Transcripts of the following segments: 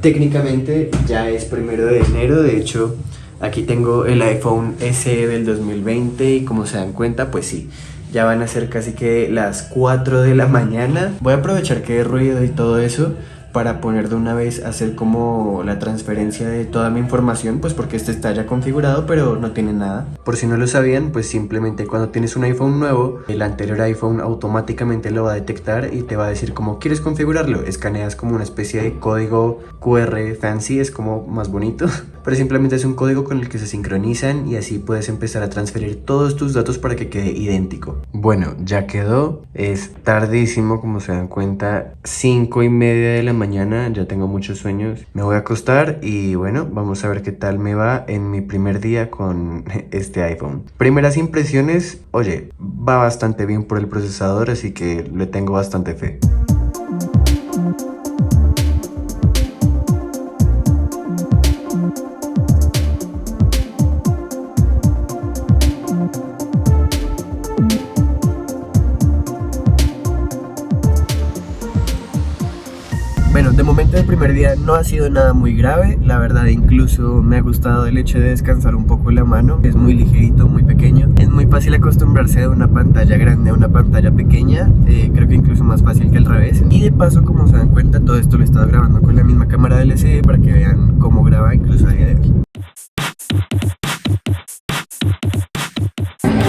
Técnicamente ya es 1 de enero, de hecho aquí tengo el iPhone SE del 2020 y como se dan cuenta, pues sí, ya van a ser casi que las 4 de la mañana. Voy a aprovechar que hay ruido y todo eso para poner de una vez, hacer como la transferencia de toda mi información, pues porque este está ya configurado pero no tiene nada. Por si no lo sabían, pues simplemente cuando tienes un iPhone nuevo, el anterior iPhone automáticamente lo va a detectar y te va a decir como quieres configurarlo. Escaneas como una especie de código QR fancy, es como más bonito, pero simplemente es un código con el que se sincronizan y así puedes empezar a transferir todos tus datos para que quede idéntico. Bueno, ya quedó, es tardísimo como se dan cuenta, 5:30 de la mañana, ya tengo muchos sueños, me voy a acostar y bueno, vamos a ver qué tal me va en mi primer día con este iPhone. Primeras impresiones, oye, va bastante bien por el procesador, así que le tengo bastante fe. Bueno, de momento el primer día no ha sido nada muy grave, la verdad incluso me ha gustado el hecho de descansar un poco la mano, es muy ligerito, muy pequeño, es muy fácil acostumbrarse de una pantalla grande a una pantalla pequeña, creo que incluso más fácil que al revés, y de paso como se dan cuenta todo esto lo he estado grabando con la misma cámara del LCD para que vean cómo graba incluso a día de hoy.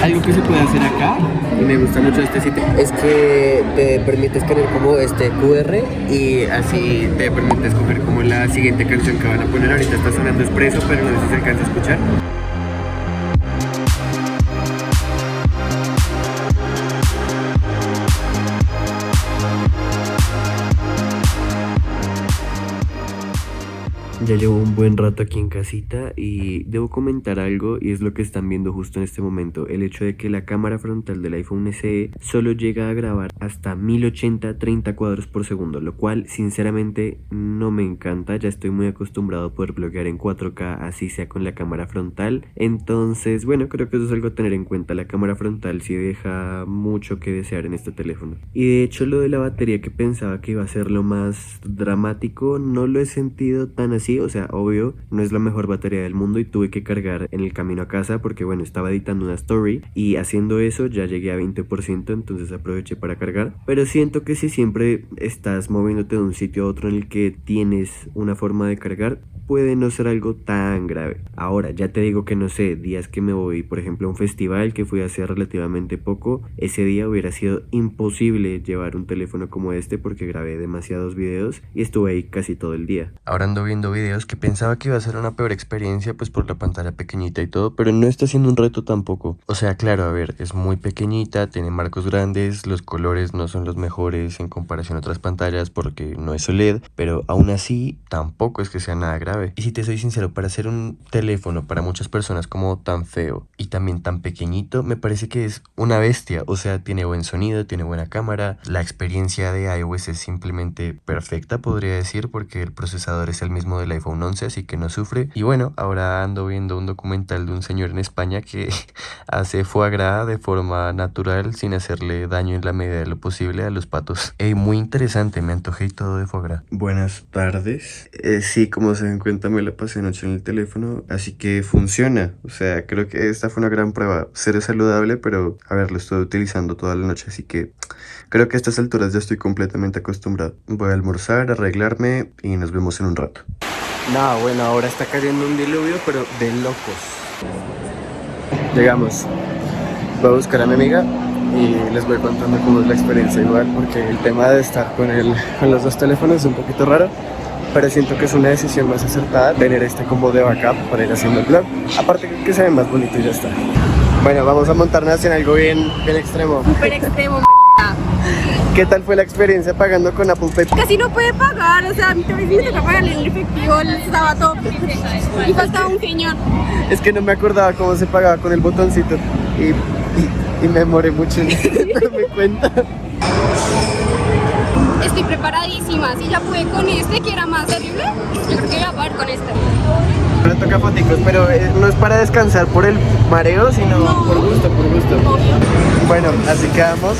Algo que se puede hacer acá, y me gusta mucho este sitio, es que te permite escanear como este QR y así te permite escoger como la siguiente canción que van a poner. Ahorita está sonando Expreso, pero no sé si se alcanza a escuchar. Ya llevo un buen rato aquí en casita y debo comentar algo, y es lo que están viendo justo en este momento, el hecho de que la cámara frontal del iPhone SE solo llega a grabar hasta 1080 30 cuadros por segundo, lo cual sinceramente no me encanta. Ya estoy muy acostumbrado a poder bloguear en 4K así sea con la cámara frontal, entonces bueno, creo que eso es algo a tener en cuenta. La cámara frontal sí deja mucho que desear en este teléfono, y de hecho lo de la batería, que pensaba que iba a ser lo más dramático, no lo he sentido tan así. O sea, obvio, no es la mejor batería del mundo y tuve que cargar en el camino a casa porque bueno, estaba editando una story y haciendo eso ya llegué a 20%, entonces aproveché para cargar. Pero siento que si siempre estás moviéndote de un sitio a otro en el que tienes una forma de cargar, puede no ser algo tan grave. Ahora, ya te digo que no sé, días que me voy, por ejemplo, a un festival que fui hace relativamente poco, ese día hubiera sido imposible llevar un teléfono como este porque grabé demasiados videos y estuve ahí casi todo el día. Ahora ando viendo videos que pensaba que iba a ser una peor experiencia pues por la pantalla pequeñita y todo, pero no está siendo un reto tampoco. O sea, claro, a ver, es muy pequeñita, tiene marcos grandes, los colores no son los mejores en comparación a otras pantallas porque no es OLED, pero aún así tampoco es que sea nada grave. Y si te soy sincero, para hacer un teléfono para muchas personas como tan feo y también tan pequeñito, me parece que es una bestia. O sea, tiene buen sonido, tiene buena cámara, la experiencia de iOS es simplemente perfecta, podría decir, porque el procesador es el mismo del iPhone 11, así que no sufre. Y bueno, ahora ando viendo un documental de un señor en España que hace foie gras de forma natural sin hacerle daño en la medida de lo posible a los patos. Muy interesante, me antojé y todo de foie gras. Buenas tardes. Sí, como se dan cuenta, me la pasé anoche en el teléfono, así que funciona. O sea, creo que esta fue una gran prueba. Cero saludable, pero a ver, lo estoy utilizando toda la noche, así que creo que a estas alturas ya estoy completamente acostumbrado. Voy a almorzar, arreglarme y nos vemos en un rato. No, bueno, ahora está cayendo un diluvio, pero de locos. Llegamos. Voy a buscar a mi amiga y les voy contando cómo es la experiencia igual, porque el tema de estar con los dos teléfonos es un poquito raro, pero siento que es una decisión más acertada tener este combo de backup para ir haciendo el vlog. Aparte que se ve más bonito y ya está. Bueno, vamos a montarnos en algo bien extremo. Súper extremo, ¿Qué tal fue la experiencia pagando con Apple Pay? casi no puede pagar, o sea, a mí también me toca pagarle el efectivo, estaba todo y faltaba un señor. Es que no me acordaba cómo se pagaba con el botoncito y me demoré mucho en darme cuenta. Estoy preparadísima, si ya pude con este que era más terrible, yo creo que voy a pagar con este. Ahora toca foticos, pero no es para descansar por el mareo, sino No. por gusto. Obvio. Bueno, así quedamos.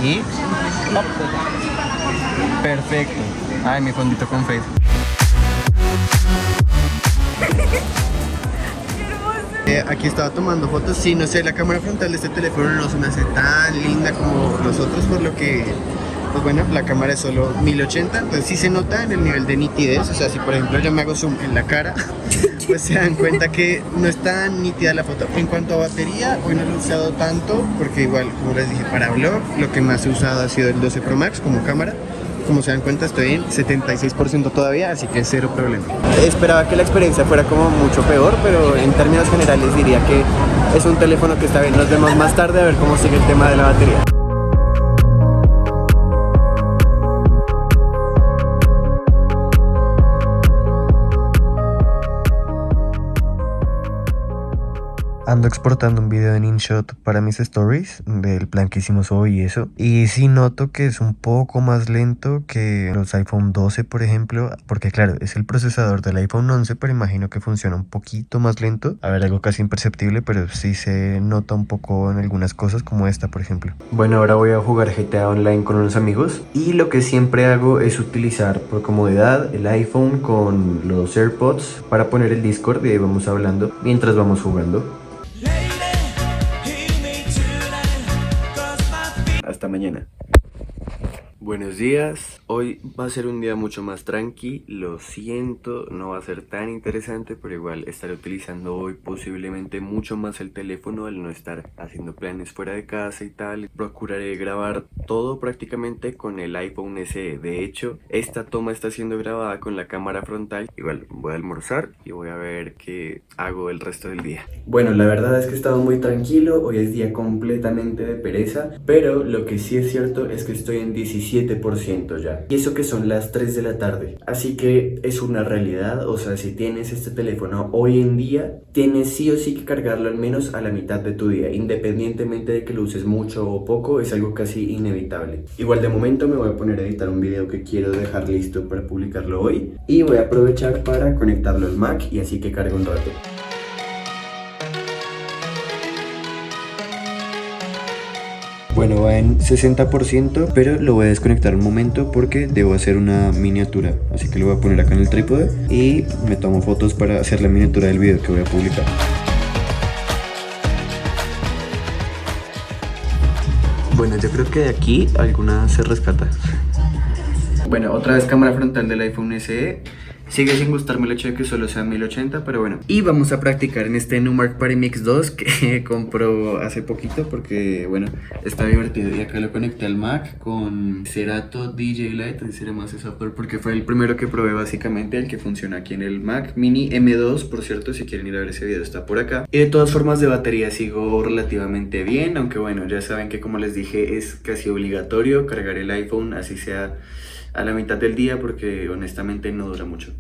Y... ¡op! Perfecto. Ay, mi fondito con Facebook. Aquí estaba tomando fotos. Sí, no sé, la cámara frontal de este teléfono no se me hace tan linda como los otros, por lo que, pues bueno, la cámara es solo 1080, entonces sí se nota en el nivel de nitidez. O sea, si por ejemplo yo me hago zoom en la cara, pues se dan cuenta que no es tan nítida la foto. En cuanto a batería, hoy no lo he usado tanto, porque igual, como les dije, para vlog, lo que más he usado ha sido el 12 Pro Max como cámara. Como se dan cuenta, estoy en 76% todavía, así que cero problema. Esperaba que la experiencia fuera como mucho peor, pero en términos generales diría que es un teléfono que está bien. Nos vemos más tarde a ver cómo sigue el tema de la batería. Ando exportando un video en InShot para mis stories del plan que hicimos hoy y eso. Y sí noto que es un poco más lento que los iPhone 12, por ejemplo. Porque claro, es el procesador del iPhone 11, pero imagino que funciona un poquito más lento. A ver, algo casi imperceptible, pero sí se nota un poco en algunas cosas como esta, por ejemplo. Bueno, ahora voy a jugar GTA Online con unos amigos. Y lo que siempre hago es utilizar por comodidad el iPhone con los AirPods para poner el Discord y ahí vamos hablando mientras vamos jugando. Hasta mañana. Buenos días, hoy va a ser un día mucho más tranqui, lo siento, no va a ser tan interesante, pero igual estaré utilizando hoy posiblemente mucho más el teléfono al no estar haciendo planes fuera de casa y tal. Procuraré grabar todo prácticamente con el iPhone SE, de hecho esta toma está siendo grabada con la cámara frontal. Igual voy a almorzar y voy a ver qué hago el resto del día. Bueno, la verdad es que he estado muy tranquilo, hoy es día completamente de pereza, pero lo que sí es cierto es que estoy en 17% ya. Y eso que son las 3 de la tarde. Así que es una realidad, o sea, si tienes este teléfono hoy en día, tienes sí o sí que cargarlo al menos a la mitad de tu día. Independientemente de que lo uses mucho o poco, es algo casi inevitable. Igual de momento me voy a poner a editar un video que quiero dejar listo para publicarlo hoy. Y voy a aprovechar para conectarlo al Mac y así que cargue un rato. Bueno, va en 60%, pero lo voy a desconectar un momento porque debo hacer una miniatura. Así que lo voy a poner acá en el trípode y me tomo fotos para hacer la miniatura del video que voy a publicar. Bueno, yo creo que de aquí alguna se rescata. Bueno, otra vez cámara frontal del iPhone SE. Sigue sin gustarme el hecho de que solo sea 1080, pero bueno. Y vamos a practicar en este Numark Party Mix 2 que compró hace poquito porque, bueno, está divertido. Y acá lo conecté al Mac con Serato DJ Lite, ese era más ese software porque fue el primero que probé básicamente, el que funciona aquí en el Mac Mini M2, por cierto, si quieren ir a ver ese video está por acá. Y de todas formas de batería sigo relativamente bien, aunque bueno, ya saben que como les dije es casi obligatorio cargar el iPhone, así sea a la mitad del día, porque honestamente no dura mucho.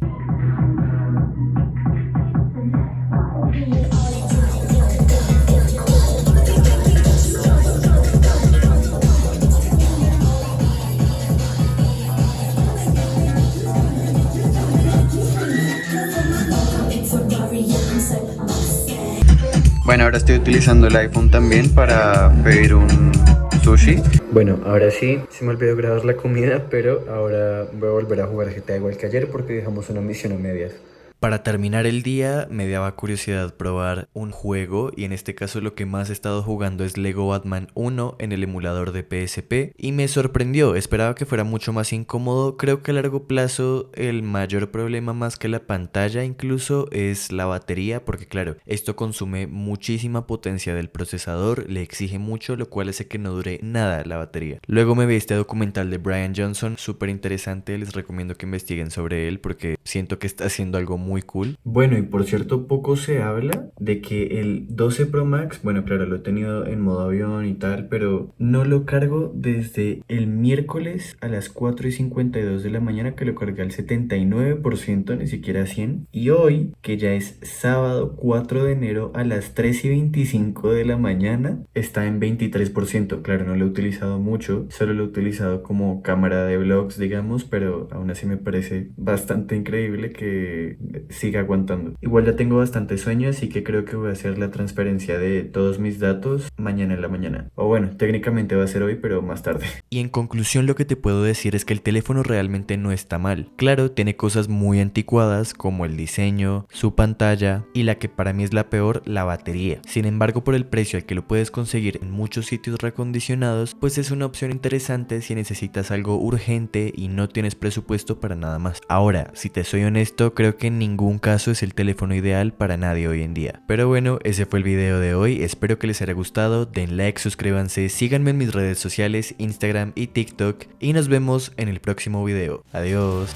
Bueno, ahora estoy utilizando el iPhone también para pedir un sushi. Bueno, ahora sí, se me olvidó grabar la comida, pero ahora voy a volver a jugar GTA igual que ayer porque dejamos una misión a medias. Para terminar el día me daba curiosidad probar un juego y en este caso lo que más he estado jugando es Lego Batman 1 en el emulador de PSP y me sorprendió, esperaba que fuera mucho más incómodo. Creo que a largo plazo el mayor problema más que la pantalla incluso es la batería, porque claro, esto consume muchísima potencia del procesador, le exige mucho, lo cual hace que no dure nada la batería. Luego me vi este documental de Brian Johnson, súper interesante, les recomiendo que investiguen sobre él porque siento que está haciendo algo muy cool. Bueno, y por cierto, poco se habla de que el 12 Pro Max, bueno, claro, lo he tenido en modo avión y tal, pero no lo cargo desde el miércoles a las 4:52 de la mañana, que lo cargué al 79%, ni siquiera 100. Y hoy, que ya es sábado 4 de enero a las 3:25 de la mañana, está en 23%. Claro, no lo he utilizado mucho, solo lo he utilizado como cámara de vlogs, digamos, pero aún así me parece bastante increíble que siga aguantando. Igual ya tengo bastante sueño, así que creo que voy a hacer la transferencia de todos mis datos mañana en la mañana. O bueno, técnicamente va a ser hoy, pero más tarde. Y en conclusión lo que te puedo decir es que el teléfono realmente no está mal. Claro, tiene cosas muy anticuadas como el diseño, su pantalla y la que para mí es la peor, la batería. Sin embargo, por el precio al que lo puedes conseguir en muchos sitios recondicionados, pues es una opción interesante si necesitas algo urgente y no tienes presupuesto para nada más. Ahora, si te soy honesto, creo que en ningún caso es el teléfono ideal para nadie hoy en día. Pero bueno, ese fue el video de hoy, espero que les haya gustado, den like, suscríbanse, síganme en mis redes sociales, Instagram y TikTok y nos vemos en el próximo video. Adiós.